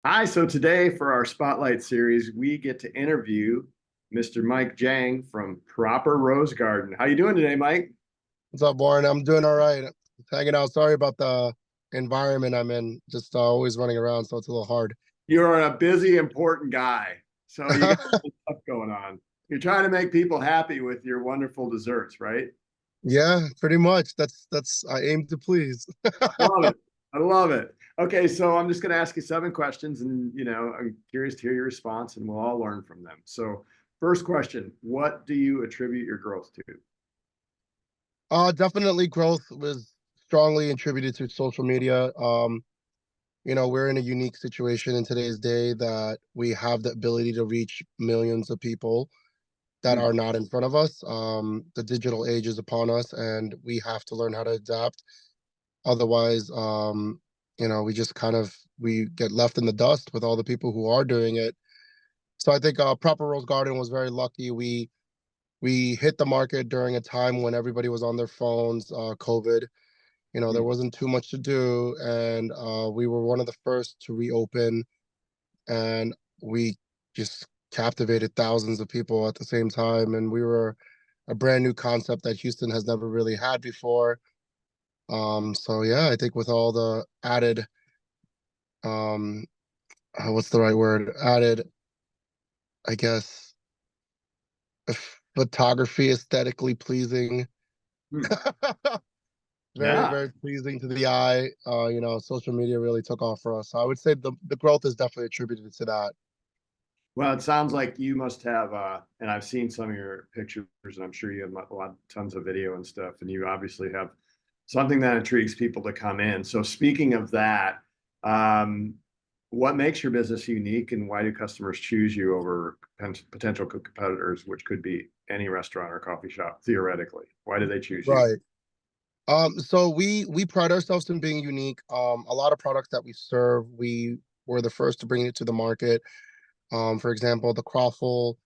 Hi, so today for our Spotlight series, we get to interview Mr. Mike Jiang from Proper Rose Garden. How you doing today, Mike? What's up, Warren? I'm doing all right. Just hanging out. Sorry about the environment I'm in. Just always running around, so it's a little hard. You're a busy, important guy, so you got stuff going on. You're trying to make people happy with your wonderful desserts, right? Yeah, pretty much. That's I aim to please. Love it. I love it. Okay, so I'm just going to ask you 7 questions, and I'm curious to hear your response, and we'll all learn from them. So, first question: what do you attribute your growth to? Definitely growth was strongly attributed to social media. We're in a unique situation in today's day that we have the ability to reach millions of people that Hmm. are not in front of us. The digital age is upon us, and we have to learn how to adapt. Otherwise, we just we get left in the dust with all the people who are doing it. So I think Proper Rose Garden was very lucky. We hit the market during a time when everybody was on their phones, COVID. There wasn't too much to do, and we were one of the first to reopen, and we just captivated thousands of people at the same time. And we were a brand new concept that Houston has never really had before. So yeah, I think with all the added um what's the right word? Added, I guess, photography aesthetically pleasing. Hmm. Very, Yeah. very pleasing to the eye. Social media really took off for us. So I would say the growth is definitely attributed to that. Well, it sounds like you must have, and I've seen some of your pictures, and I'm sure you have tons of video and stuff, and you obviously have something that intrigues people to come in. So, speaking of that, um, what makes your business unique, and why do customers choose you over potential competitors, which could be any restaurant or coffee shop theoretically? Why do they choose you? Right. So we pride ourselves in being unique. A lot of products that we serve, we were the first to bring it to the market. For example, the croffle,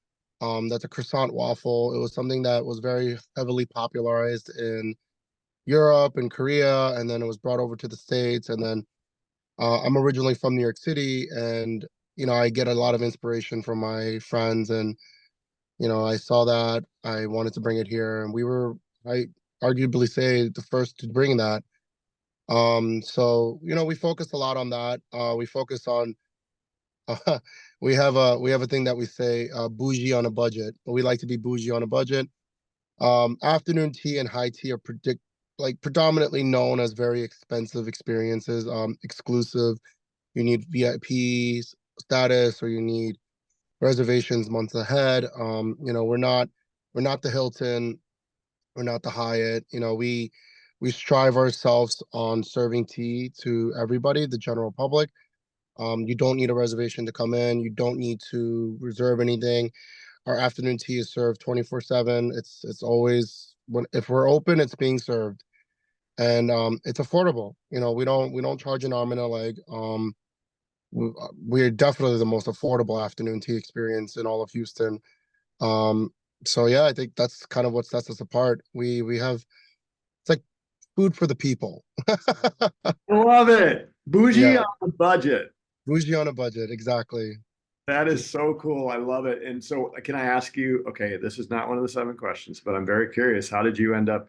that's a croissant waffle. It was something that was very heavily popularized in Europe and Korea, and then it was brought over to the States. And then I'm originally from New York City, and I get a lot of inspiration from my friends, and I saw that I wanted to bring it here, and I arguably say the first to bring that. So we focus a lot on that. We focus on we have a thing that we say bougie on a budget. We like to be bougie on a budget. Afternoon tea and high tea are predominantly known as very expensive experiences, exclusive. You need VIP status or you need reservations months ahead. We're not the Hilton, we're not the Hyatt. We strive ourselves on serving tea to everybody, the general public. You don't need a reservation to come in. You don't need to reserve anything. Our afternoon tea is served 24/7. It's always when if we're open, it's being served, and it's affordable. We don't charge an arm and a leg. We're definitely the most affordable afternoon tea experience in all of Houston. Um, so yeah, I think that's kind of what sets us apart. We have it's like food for the people. I love it. Bougie Yeah, on a budget. bougie on a budget, exactly. That is so cool. I love it. And so, can I ask you? Okay, this is not one of the 7 questions, but I'm very curious. How did you end up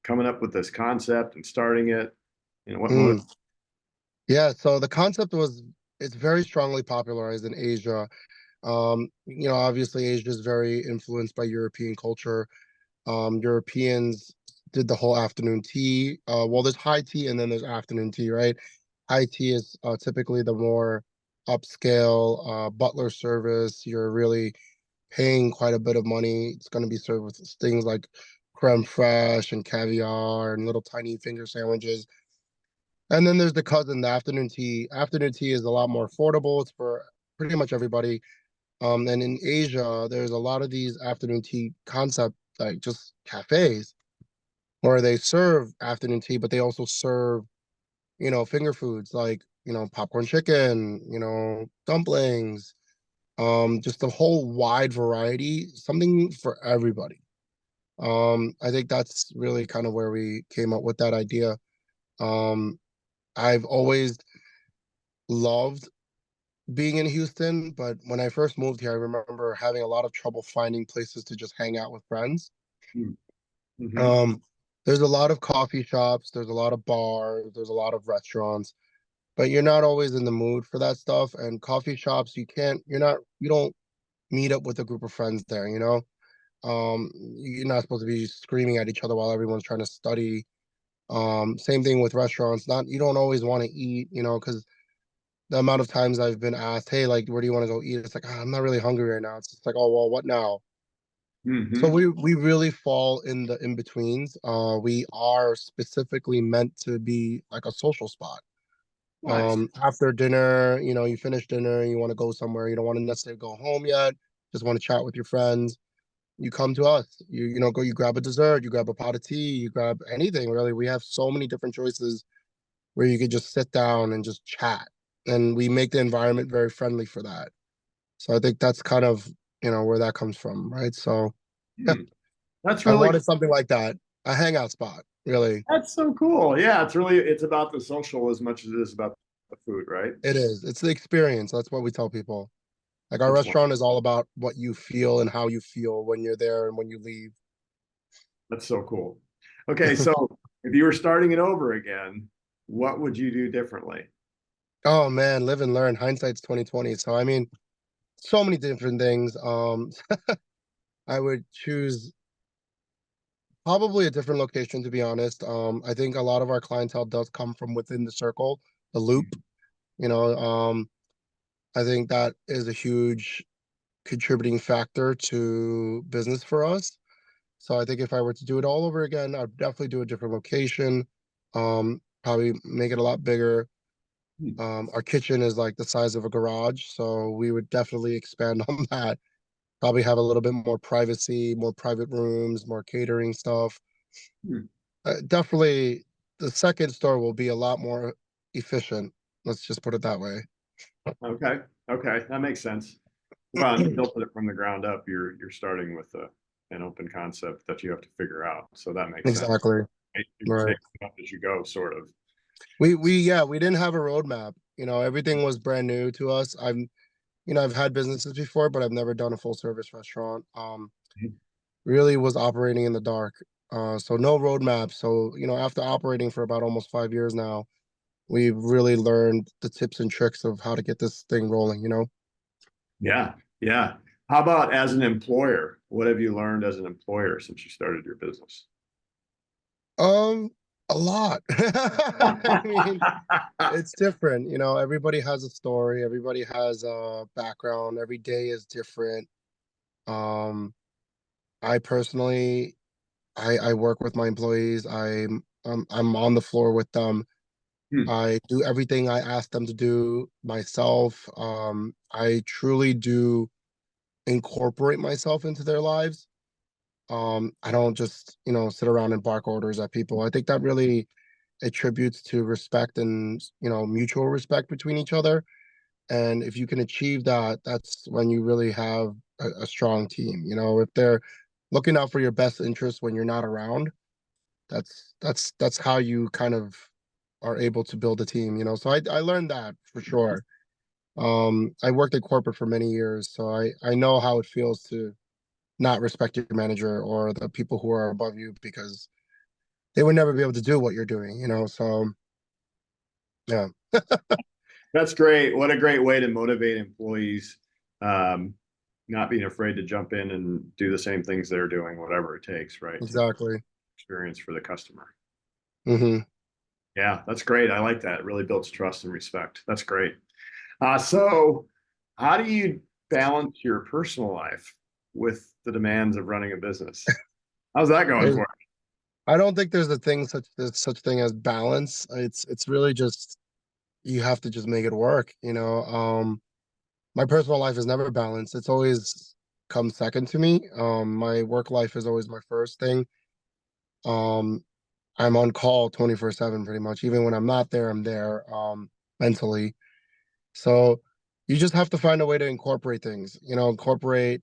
coming up with this concept and starting it? What motivated? Mm. Yeah, so the concept was it's very strongly popularized in Asia. Obviously Asia is very influenced by European culture. Europeans did the whole afternoon tea. Well, there's high tea and then there's afternoon tea, right? High tea is typically the more upscale butler service. You're really paying quite a bit of money. It's going to be served with things like creme fraiche and caviar and little tiny finger sandwiches. And then there's the cousin, the afternoon tea. Afternoon tea is a lot more affordable. It's for pretty much everybody. And in Asia, there's a lot of these afternoon tea concept, like just cafes where they serve afternoon tea, but they also serve, finger foods like, popcorn chicken, dumplings, just a whole wide variety, something for everybody. I think that's really kind of where we came up with that idea. Um, I've always loved being in Houston, but when I first moved here, I remember having a lot of trouble finding places to just hang out with friends. Mm-hmm. Um, there's a lot of coffee shops, there's a lot of bars, there's a lot of restaurants, but you're not always in the mood for that stuff. And coffee shops, you don't meet up with a group of friends there, you know? You're not supposed to be screaming at each other while everyone's trying to study. Same thing with restaurants. Not You don't always want to eat, you know, because the amount of times I've been asked, "Hey, like, where do you want to go eat?" It's like, "Ah, I'm not really hungry right now." It's just like, "Oh, well, what now?" So Mm-hmm. we really fall in the in betweens. We are specifically meant to be like a social spot. Nice. After dinner, you know, you finish dinner, you want to go somewhere, you don't want to necessarily go home yet, just want to chat with your friends. You come to us. You know, you grab a dessert, you grab a pot of tea, you grab anything really. We have so many different choices where you could just sit down and just chat. And we make the environment very friendly for that. So I think that's kind of, you know, where that comes from, right? So yeah, Hmm. That's I really wanted something like that, a hangout spot, really. that's so cool. Yeah, it's about the social as much as it is about the food, right? It is. It's the experience. That's what we tell people. Like our That's one. restaurant is all about what you feel and how you feel when you're there and when you leave. That's so cool. Okay, so if you were starting it over again, what would you do differently? Oh man, live and learn. Hindsight's 2020. So I mean, so many different things. I would choose probably a different location, to be honest. I think a lot of our clientele does come from within the circle, the loop. You know, I think that is a huge contributing factor to business for us. So I think if I were to do it all over again, I'd definitely do a different location. Probably make it a lot bigger. Our kitchen is like the size of a garage, so we would definitely expand on that. Probably have a little bit more privacy, more private rooms, more catering stuff. Definitely, the second store will be a lot more efficient. Let's just put it that way. Okay, okay, that makes sense. Well, and you built it from the ground up. You're starting with an open concept that you have to figure out. So that makes sense. Exactly. You're just Right. making it up as you go, sort of. We didn't have a roadmap. You know, everything was brand new to us. I've had businesses before, but I've never done a full service restaurant. Really was operating in the dark. So no roadmap. So, you know, after operating for about almost 5 years now, we've really learned the tips and tricks of how to get this thing rolling, you know? Yeah, yeah. How about as an employer? What have you learned as an employer since you started your business? Um, a lot. I mean, it's different, you know, everybody has a story, everybody has a background, every day is different. Um, I personally, I work with my employees. I'm on the floor with them. Hmm. I do everything I ask them to do myself. I truly do incorporate myself into their lives. I don't just, you know, sit around and bark orders at people. I think that really attributes to respect and, you know, mutual respect between each other. And if you can achieve that, that's when you really have a strong team. You know, if they're looking out for your best interest when you're not around, that's how you kind of are able to build a team, you know. So I learned that for sure. I worked at corporate for many years, so I know how it feels to not respect your manager or the people who are above you because they would never be able to do what you're doing, you know. So yeah, That's great. What a great way to motivate employees. Um, Not being afraid to jump in and do the same things they're doing, whatever it takes, right? To exactly. experience for the customer. Hmm. Yeah, that's great. I like that. It really builds trust and respect. That's great. So how do you balance your personal life with the demands of running a business? How's that going for I don't think there's a thing such thing as balance. It's really just you have to just make it work, you know. My personal life is never balanced. It's always come second to me. My work life is always my first thing. Um, I'm on call 24/7 pretty much. Even when I'm not there, I'm there mentally. So you just have to find a way to incorporate things, you know, incorporate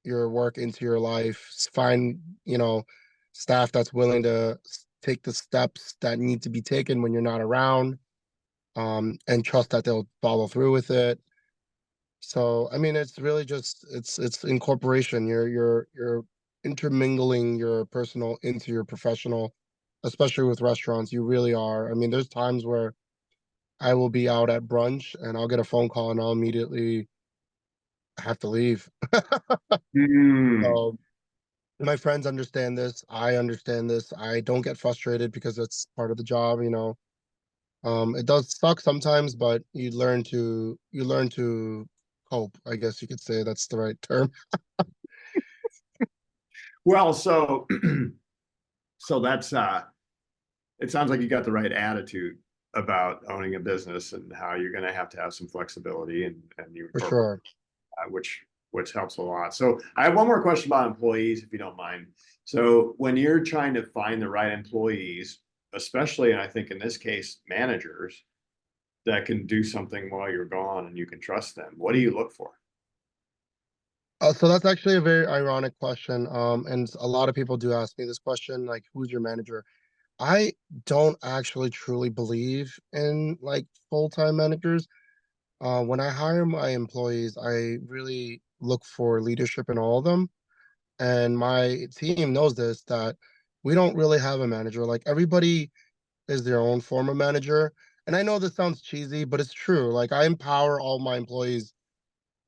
your work into your life, find, you know, staff that's willing to take the steps that need to be taken when you're not around, and trust that they'll follow through with it. So, I mean, it's really just it's incorporation. You're intermingling your personal into your professional, especially with restaurants. You really are. I mean, there's times where I will be out at brunch and I'll get a phone call and I'll immediately have to leave. Hmm. So my friends understand this. I understand this. I don't get frustrated because it's part of the job, you know. It does suck sometimes, but you learn to cope. I guess you could say that's the right term. Well, so so that's it sounds like you got the right attitude about owning a business and how you're going to have some flexibility and you For incorporate sure. which helps a lot. So I have one more question about employees, if you don't mind. So when you're trying to find the right employees, especially, and I think in this case, managers that can do something while you're gone and you can trust them, what do you look for? So that's actually a very ironic question. And a lot of people do ask me this question, like, who's your manager? I don't actually truly believe in like full-time managers. When I hire my employees, I really look for leadership in all of them. And my team knows this, that we don't really have a manager. Like everybody is their own form of manager. And I know this sounds cheesy, but it's true. Like I empower all my employees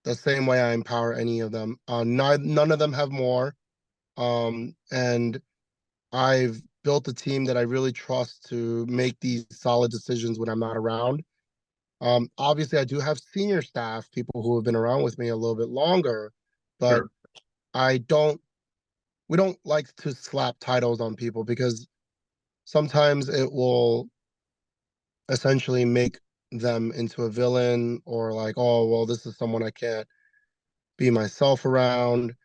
the same way I empower any of them. None of them have more. And I've built a team that I really trust to make these solid decisions when I'm not around. Obviously, I do have senior staff, people who have been around with me a little bit longer, but Sure. I don't, we don't like to slap titles on people because sometimes it will essentially make them into a villain or like, oh, well, this is someone I can't be myself around.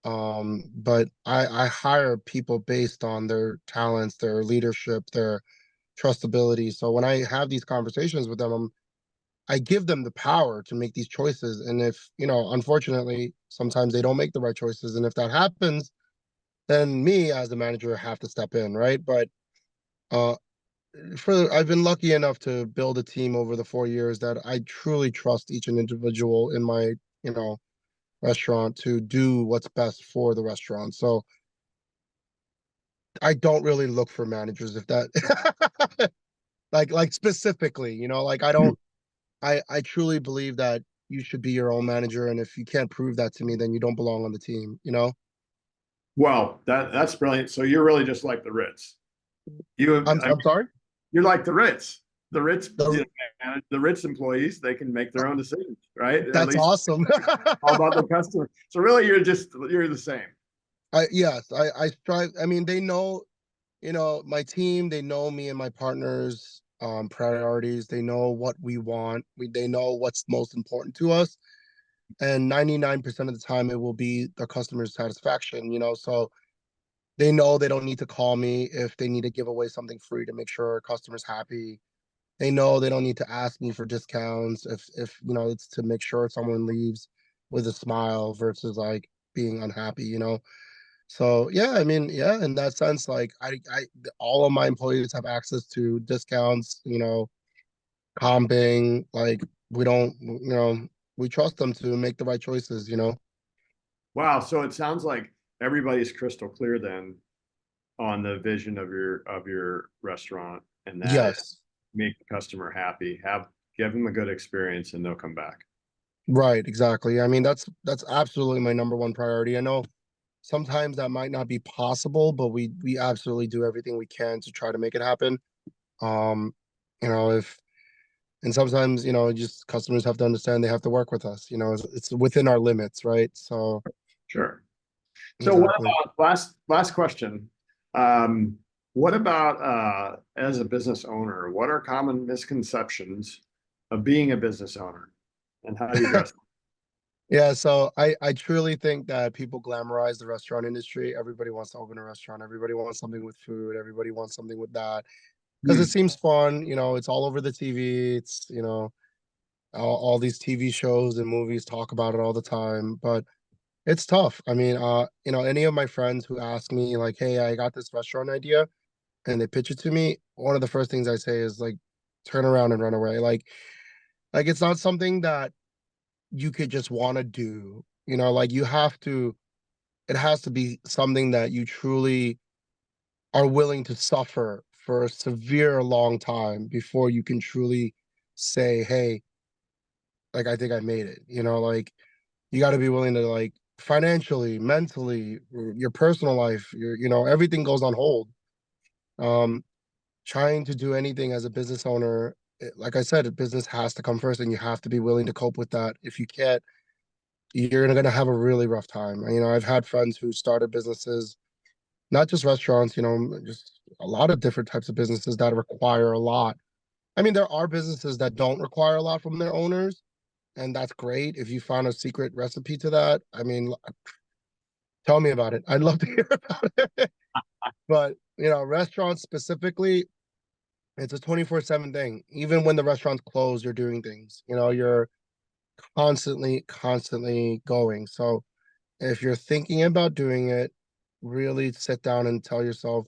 But I hire people based on their talents, their leadership, their trustability. So when I have these conversations with them, I give them the power to make these choices. And if, you know, unfortunately, sometimes they don't make the right choices. And if that happens, then me as a manager have to step in, right? But uh, I've been lucky enough to build a team over the 4 years that I truly trust each individual in my, you know, restaurant to do what's best for the restaurant. So I don't really look for managers if that like specifically, you know, like I don't I truly believe that you should be your own manager, and if you can't prove that to me, then you don't belong on the team, you know? Well, that's brilliant. So you're really just like the Ritz. I mean, I'm sorry? you're like the Ritz. The Ritz, The, the Ritz employees, they can make their own decisions, right? At that's least awesome. all about the customer. So really, you're the same. Yes, I strive. I mean, they know, you know, my team, they know me and my partners priorities. They know what we want. They know what's most important to us. And 99% of the time it will be the customer's satisfaction, you know. So they know they don't need to call me if they need to give away something free to make sure our customers happy. They know they don't need to ask me for discounts if you know it's to make sure someone leaves with a smile versus like being unhappy, you know. So yeah, I mean, yeah, in that sense, like I all of my employees have access to discounts, you know, comping, like we don't, you know, we trust them to make the right choices, you know. Wow. So it sounds like everybody's crystal clear then on the vision of your restaurant, and that is Yes. make the customer happy, give them a good experience, and they'll come back. Right, exactly. I mean, that's absolutely my number one priority. I know sometimes that might not be possible, but we absolutely do everything we can to try to make it happen. Um, you know, if and sometimes, you know, just customers have to understand they have to work with us. You know, it's within our limits, right? So Sure. So what exactly. about last question? Um, what about as a business owner? What are common misconceptions of being a business owner, and how do you address them? Yeah, so I truly think that people glamorize the restaurant industry. Everybody wants to open a restaurant. Everybody wants something with food. Everybody wants something with that because it Hmm, seems fun. You know, it's all over the TV. It's, you know, all these TV shows and movies talk about it all the time, but it's tough. I mean, you know, any of my friends who ask me like, "Hey, I got this restaurant idea," and they pitch it to me, one of the first things I say is like, "Turn around and run away." Like it's not something that you could just want to do. You know, like you have to, it has to be something that you truly are willing to suffer for a severe long time before you can truly say, hey, like I think I made it. You know, like you got to be willing to like financially, mentally, your personal life, you know, everything goes on hold. Um, Trying to do anything as a business owner, like I said, a business has to come first, and you have to be willing to cope with that. If you can't, you're gonna have a really rough time. You know, I've had friends who started businesses, not just restaurants, you know, just a lot of different types of businesses that require a lot. I mean, there are businesses that don't require a lot from their owners, and that's great. If you found a secret recipe to that, I mean, tell me about it. I'd love to hear about it. But, you know, restaurants specifically, it's a 24/7 thing. Even when the restaurants close, you're doing things. You know, you're constantly going. So if you're thinking about doing it, really sit down and tell yourself,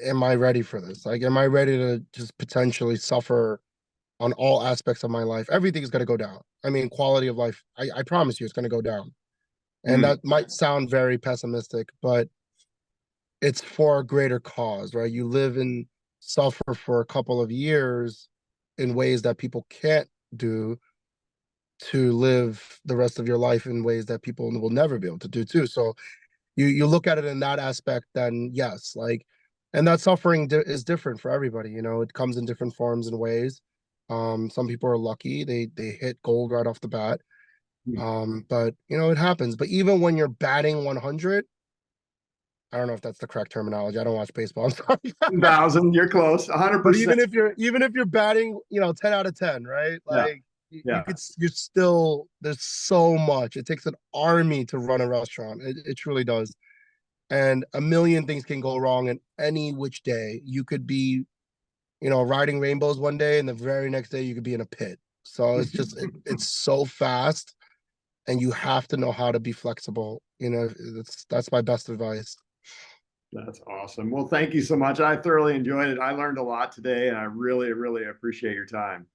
am I ready for this? Like, am I ready to just potentially suffer on all aspects of my life? Everything is going to go down. I mean, quality of life, I promise you, it's going to go down. And Mm, that might sound very pessimistic, but it's for a greater cause, right? You live and suffer for a couple of years in ways that people can't do, to live the rest of your life in ways that people will never be able to do too. So you look at it in that aspect, then yes, like, and that suffering is different for everybody. You know, it comes in different forms and ways. Some people are lucky; they hit gold right off the bat. mm. But you know, it happens. But even when you're batting 100, I don't know if that's the correct terminology. I don't watch baseball. I'm sorry. 1,000, you're close, But 100%. even if you're batting, you know, 10 out of 10, right? Yeah, Like you yeah. could, you're still, there's so much. It takes an army to run a restaurant. It truly does. And a million things can go wrong in any which day. You could be, you know, riding rainbows one day, and the very next day you could be in a pit. So it's just it's so fast, and you have to know how to be flexible. You know, that's my best advice. That's awesome. Well, thank you so much. I thoroughly enjoyed it. I learned a lot today, and I really, really appreciate your time.